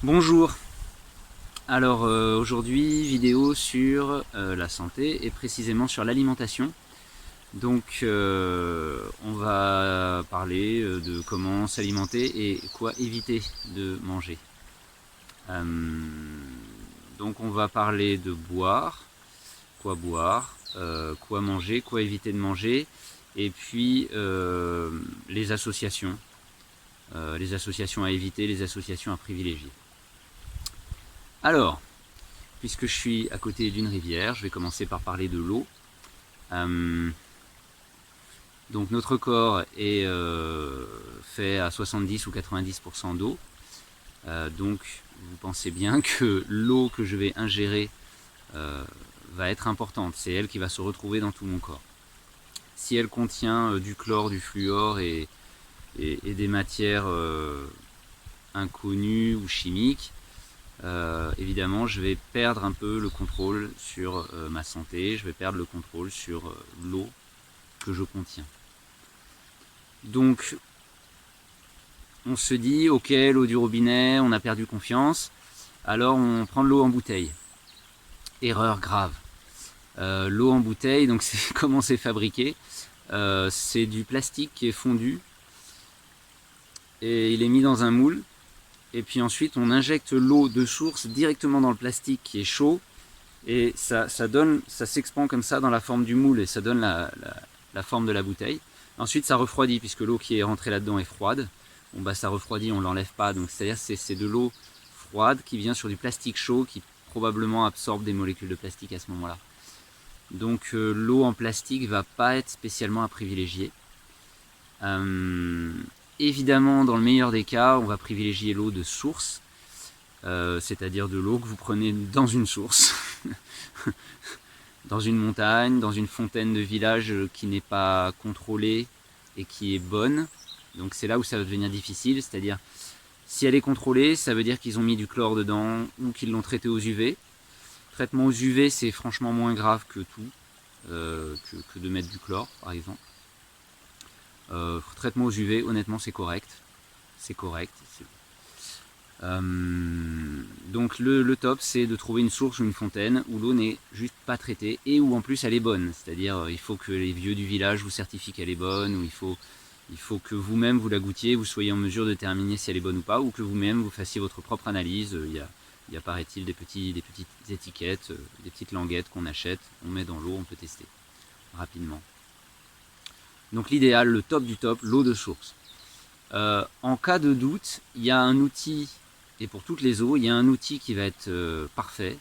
Bonjour, alors aujourd'hui vidéo sur la santé et précisément sur l'alimentation. Donc on va parler de comment s'alimenter et quoi éviter de manger. Euh, donc on va parler de boire, quoi manger, quoi éviter de manger, et puis les associations à éviter, les associations à privilégier. Alors, puisque je suis à côté d'une rivière, je vais commencer par parler de l'eau. Donc notre corps est fait à 70 ou 90% d'eau. Donc vous pensez bien que l'eau que je vais ingérer va être importante. C'est elle qui va se retrouver dans tout mon corps. Si elle contient du chlore, du fluor et des matières inconnues ou chimiques, évidemment je vais perdre un peu le contrôle sur ma santé, je vais perdre le contrôle sur l'eau que je contiens. Donc on se dit ok, l'eau du robinet, on a perdu confiance, alors on prend de l'eau en bouteille. Erreur grave. L'eau en bouteille, donc c'est comment c'est fabriqué. C'est du plastique qui est fondu et il est mis dans un moule. Et puis ensuite on injecte l'eau de source directement dans le plastique qui est chaud et ça s'expand comme ça dans la forme du moule et ça donne la forme de la bouteille. Ensuite ça refroidit puisque l'eau qui est rentrée là-dedans est froide. Bon bah ça refroidit, on l'enlève pas, donc c'est-à-dire c'est de l'eau froide qui vient sur du plastique chaud qui probablement absorbe des molécules de plastique à ce moment-là. Donc l'eau en plastique va pas être spécialement à privilégier. Évidemment, dans le meilleur des cas, on va privilégier l'eau de source, c'est-à-dire de l'eau que vous prenez dans une source, dans une montagne, dans une fontaine de village qui n'est pas contrôlée et qui est bonne. Donc c'est là où ça va devenir difficile, c'est-à-dire si elle est contrôlée, ça veut dire qu'ils ont mis du chlore dedans ou qu'ils l'ont traité aux UV. Traitement aux UV, c'est franchement moins grave que tout, que de mettre du chlore, par exemple. Traitement aux UV, honnêtement, c'est correct. C'est correct. Donc le top, c'est de trouver une source ou une fontaine où l'eau n'est juste pas traitée et où en plus elle est bonne. C'est-à-dire, il faut que les vieux du village vous certifient qu'elle est bonne, ou il faut que vous-même vous la goûtiez, vous soyez en mesure de déterminer si elle est bonne ou pas, ou que vous-même vous fassiez votre propre analyse. Il y a paraît-il des petites étiquettes, des petites languettes qu'on achète, on met dans l'eau, on peut tester rapidement. Donc l'idéal, le top du top, l'eau de source. En cas de doute, il y a un outil, et pour toutes les eaux, il y a un outil qui va être parfait,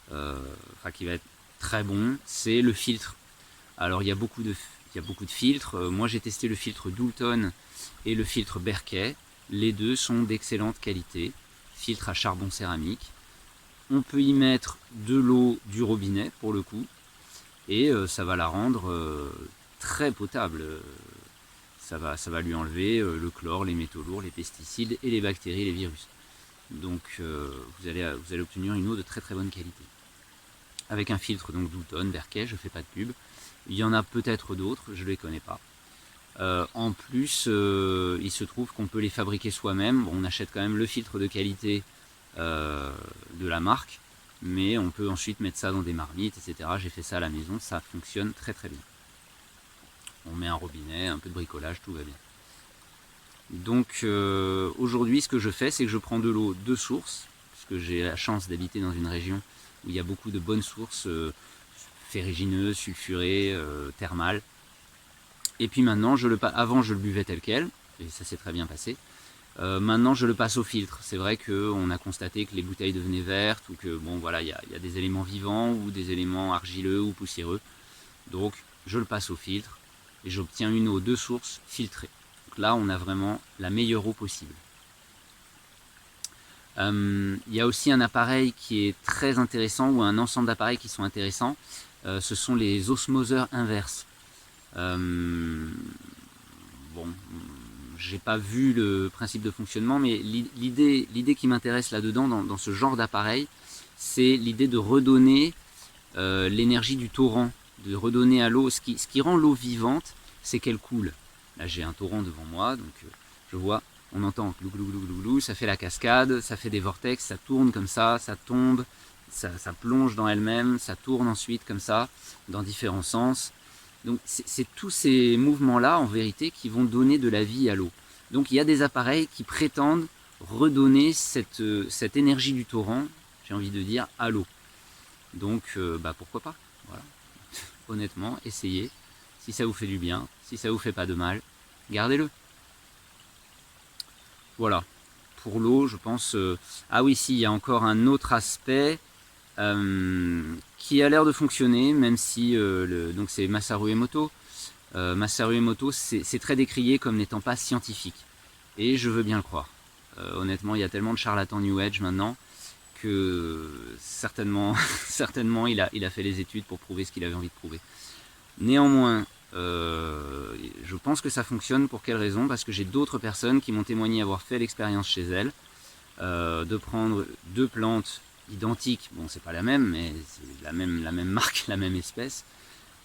qui va être très bon, c'est le filtre. Alors il y a beaucoup de filtres. Moi j'ai testé le filtre Doulton et le filtre Berkey. Les deux sont d'excellente qualité. Filtre à charbon céramique. On peut y mettre de l'eau du robinet pour le coup, et ça va la rendre très potable. Ça va lui enlever le chlore, les métaux lourds, les pesticides et les bactéries, les virus. Donc vous allez obtenir une eau de très très bonne qualité. Avec un filtre donc Doulton, Berkey, je ne fais pas de pub. Il y en a peut-être d'autres, je ne les connais pas. En plus, il se trouve qu'on peut les fabriquer soi-même. Bon, on achète quand même le filtre de qualité de la marque, mais on peut ensuite mettre ça dans des marmites, etc. J'ai fait ça à la maison, ça fonctionne très très bien. On met un robinet, un peu de bricolage, tout va bien. Donc aujourd'hui, ce que je fais, c'est que je prends de l'eau de source, puisque j'ai la chance d'habiter dans une région où il y a beaucoup de bonnes sources ferrugineuses, sulfurées, thermales. Et puis maintenant, avant je le buvais tel quel, et ça s'est très bien passé. Maintenant je le passe au filtre. C'est vrai qu'on a constaté que les bouteilles devenaient vertes, ou que bon voilà, il y a des éléments vivants ou des éléments argileux ou poussiéreux. Donc je le passe au filtre et j'obtiens une eau de source filtrée. Donc là on a vraiment la meilleure eau possible. Il y a aussi un appareil qui est très intéressant, ou un ensemble d'appareils qui sont intéressants. Ce sont les osmoseurs inverses. Bon, j'ai pas vu le principe de fonctionnement, mais l'idée qui m'intéresse là-dedans, dans ce genre d'appareil, c'est l'idée de redonner l'énergie du torrent, de redonner à l'eau. Ce qui rend l'eau vivante, c'est qu'elle coule. Là, j'ai un torrent devant moi, donc je vois on entend glou glou glou glou glou, ça fait la cascade, ça fait des vortex, ça tourne comme ça tombe, ça plonge dans elle-même, ça tourne ensuite comme ça, dans différents sens. Donc c'est tous ces mouvements-là, en vérité, qui vont donner de la vie à l'eau. Donc il y a des appareils qui prétendent redonner cette énergie du torrent, j'ai envie de dire, à l'eau. Donc pourquoi pas, voilà. Honnêtement, essayez. Si ça vous fait du bien, si ça vous fait pas de mal, gardez-le. Voilà. Pour l'eau, je pense... Ah oui, si, il y a encore un autre aspect qui a l'air de fonctionner, même si... donc c'est Masaru Emoto. Masaru Emoto, c'est très décrié comme n'étant pas scientifique. Et je veux bien le croire. Honnêtement, il y a tellement de charlatans New Age maintenant que certainement, certainement il a fait les études pour prouver ce qu'il avait envie de prouver. Néanmoins, je pense que ça fonctionne. Pour quelle raison? Parce que j'ai d'autres personnes qui m'ont témoigné avoir fait l'expérience chez elles de prendre deux plantes identiques, bon c'est pas la même, mais c'est la même marque, la même espèce,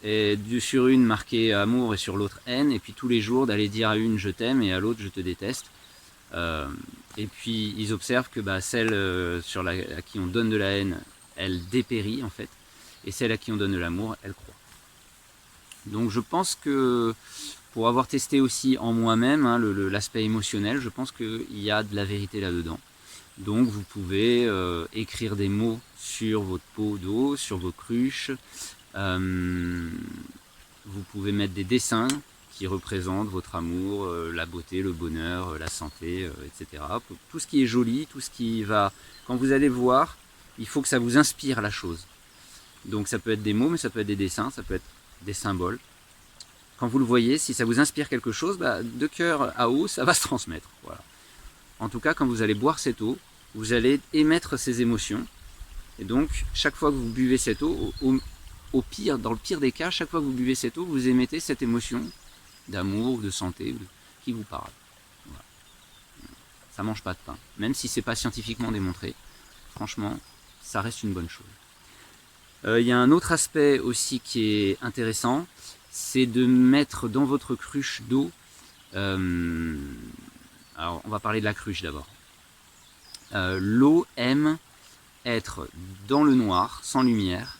et sur une marquée amour et sur l'autre haine, et puis tous les jours d'aller dire à une je t'aime et à l'autre je te déteste. Et puis ils observent que celle à qui on donne de la haine, elle dépérit en fait, et celle à qui on donne de l'amour, elle croît. Donc je pense que, pour avoir testé aussi en moi-même l'aspect émotionnel, je pense qu'il y a de la vérité là-dedans. Donc vous pouvez écrire des mots sur votre pot d'eau, sur vos cruches, vous pouvez mettre des dessins qui représentent votre amour, la beauté, le bonheur, la santé, etc. Tout ce qui est joli, tout ce qui va... Quand vous allez voir, il faut que ça vous inspire la chose. Donc ça peut être des mots, mais ça peut être des dessins, ça peut être des symboles. Quand vous le voyez, si ça vous inspire quelque chose, de cœur à eau, ça va se transmettre. Voilà. En tout cas, quand vous allez boire cette eau, vous allez émettre ces émotions. Et donc, chaque fois que vous buvez cette eau, dans le pire des cas, chaque fois que vous buvez cette eau, vous émettez cette émotion d'amour, de santé, qui vous parle. Voilà. Ça mange pas de pain. Même si c'est pas scientifiquement démontré, franchement, ça reste une bonne chose. Il y a un autre aspect aussi qui est intéressant, c'est de mettre dans votre cruche d'eau, alors on va parler de la cruche d'abord. L'eau aime être dans le noir, sans lumière,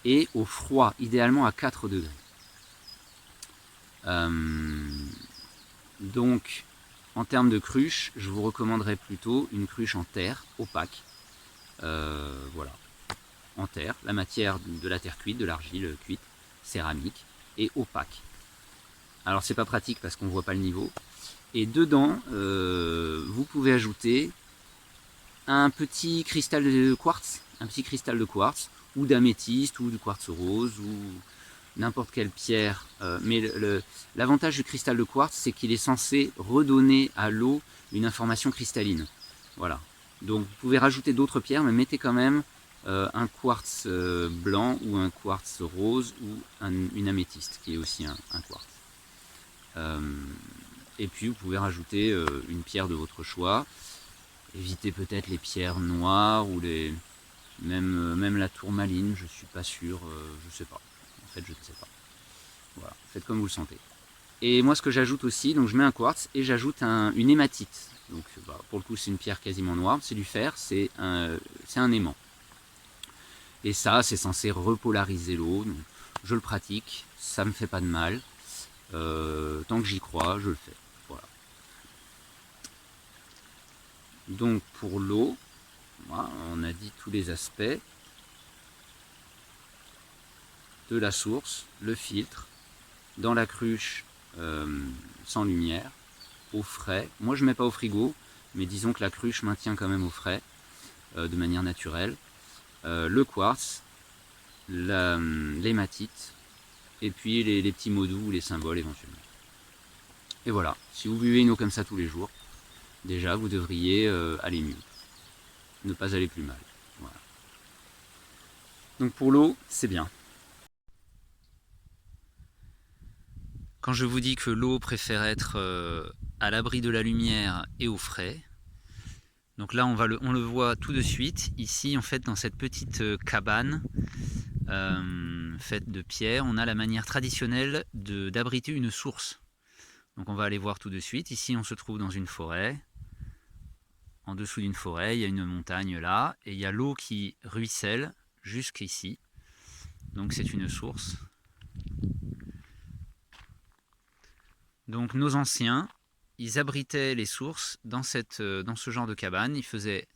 et au froid, idéalement à 4 degrés. Donc, en termes de cruche, je vous recommanderais plutôt une cruche en terre, opaque. Voilà. En terre, la matière de la terre cuite, de l'argile cuite, céramique, et opaque. Alors c'est pas pratique parce qu'on voit pas le niveau. Et dedans, vous pouvez ajouter un petit cristal de quartz, ou d'améthyste, ou de quartz rose, ou n'importe quelle pierre. Mais l'avantage du cristal de quartz, c'est qu'il est censé redonner à l'eau une information cristalline. Voilà. Donc vous pouvez rajouter d'autres pierres, mais mettez quand même un quartz blanc ou un quartz rose ou une améthyste qui est aussi un quartz. Et puis vous pouvez rajouter une pierre de votre choix. Évitez peut-être les pierres noires ou même la tourmaline, je suis pas sûr, je sais pas. En fait, je ne sais pas. Voilà, faites comme vous le sentez. Et moi, ce que j'ajoute aussi, donc je mets un quartz et j'ajoute une hématite. Donc pour le coup, c'est une pierre quasiment noire, c'est du fer, c'est un aimant. Et ça, c'est censé repolariser l'eau. Je le pratique, ça me fait pas de mal. Tant que j'y crois, je le fais. Voilà. Donc pour l'eau, voilà, on a dit tous les aspects de la source, le filtre, dans la cruche sans lumière, au frais. Moi je ne mets pas au frigo, mais disons que la cruche maintient quand même au frais, de manière naturelle. Le quartz, l'hématite, et puis les petits mots doux, les symboles éventuellement. Et voilà, si vous buvez une eau comme ça tous les jours, déjà vous devriez aller mieux, ne pas aller plus mal. Voilà. Donc pour l'eau, c'est bien. Quand je vous dis que l'eau préfère être à l'abri de la lumière et au frais, donc là on le voit tout de suite, ici en fait dans cette petite cabane faite de pierre, on a la manière traditionnelle d'abriter une source. Donc on va aller voir tout de suite, ici on se trouve dans une forêt, en dessous d'une forêt, il y a une montagne là, et il y a l'eau qui ruisselle jusqu'ici. Donc c'est une source. Donc nos anciens, ils abritaient les sources dans ce genre de cabane. Ils faisaient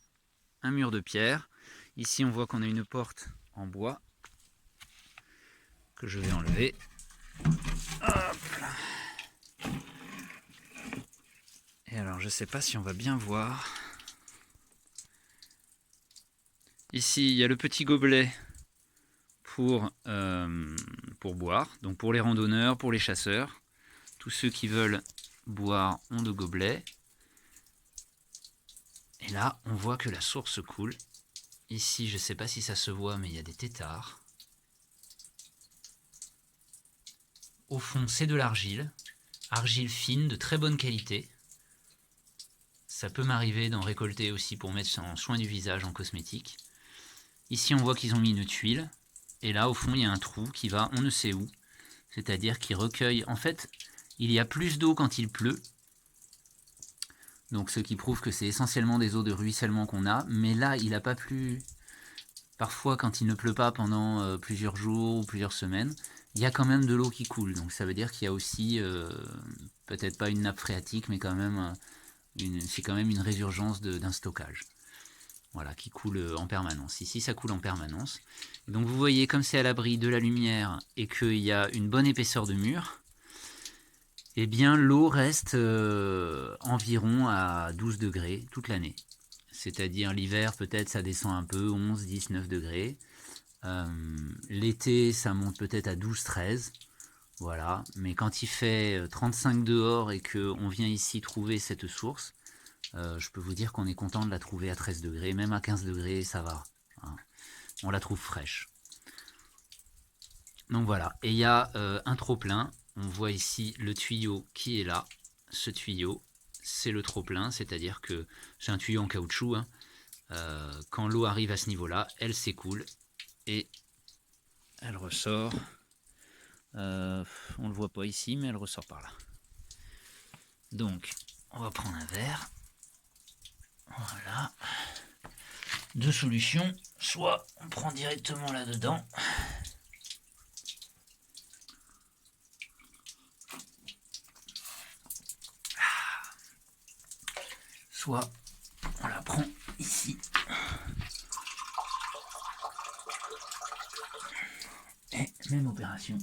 un mur de pierre. Ici on voit qu'on a une porte en bois que je vais enlever. Hop là. Et alors je ne sais pas si on va bien voir. Ici il y a le petit gobelet pour boire, donc pour les randonneurs, pour les chasseurs. Tous ceux qui veulent boire ont de gobelets. Et là on voit que la source coule. Ici je ne sais pas si ça se voit, mais il y a des têtards. Au fond c'est de l'argile, argile fine de très bonne qualité. Ça peut m'arriver d'en récolter aussi pour mettre en soin du visage, en cosmétique. Ici on voit qu'ils ont mis une tuile, et là au fond il y a un trou qui va on ne sait où, c'est-à-dire qu'il recueille, en fait il y a plus d'eau quand il pleut, donc ce qui prouve que c'est essentiellement des eaux de ruissellement qu'on a, mais là il n'a pas plu, parfois quand il ne pleut pas pendant plusieurs jours ou plusieurs semaines, il y a quand même de l'eau qui coule, donc ça veut dire qu'il y a aussi, peut-être pas une nappe phréatique, mais quand même, c'est quand même une résurgence d'un stockage. Voilà, qui coule en permanence. Ici, ça coule en permanence. Et donc vous voyez, comme c'est à l'abri de la lumière et qu'il y a une bonne épaisseur de mur, eh bien l'eau reste environ à 12 degrés toute l'année. C'est-à-dire l'hiver, peut-être ça descend un peu, 11, 10, 9 degrés. L'été, ça monte peut-être à 12, 13. Voilà. Mais quand il fait 35 dehors et qu'on vient ici trouver cette source, je peux vous dire qu'on est content de la trouver à 13 degrés, même à 15 degrés, ça va. Hein. On la trouve fraîche. Donc voilà, et il y a un trop-plein. On voit ici le tuyau qui est là. Ce tuyau, c'est le trop-plein, c'est-à-dire que c'est un tuyau en caoutchouc. Hein. Quand l'eau arrive à ce niveau-là, elle s'écoule et elle ressort. On ne le voit pas ici, mais elle ressort par là. Donc, on va prendre un verre. Voilà. Deux solutions, soit on prend directement là-dedans, soit on la prend ici. Et même opération.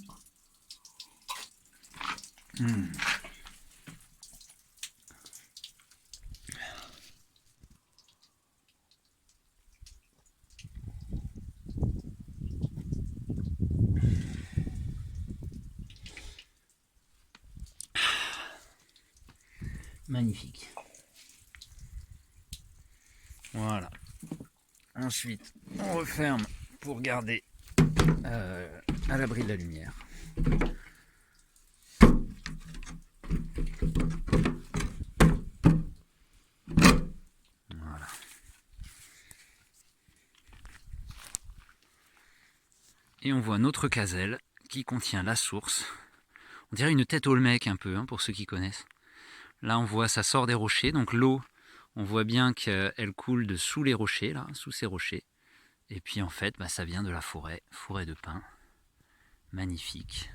Magnifique. Voilà. Ensuite, on referme pour garder à l'abri de la lumière. Voilà. Et on voit notre caselle qui contient la source. On dirait une tête Olmec un peu, hein, pour ceux qui connaissent. Là, on voit, ça sort des rochers, donc l'eau, on voit bien qu'elle coule de sous les rochers, là, sous ces rochers. Et puis en fait, ça vient de la forêt de pins. Magnifique.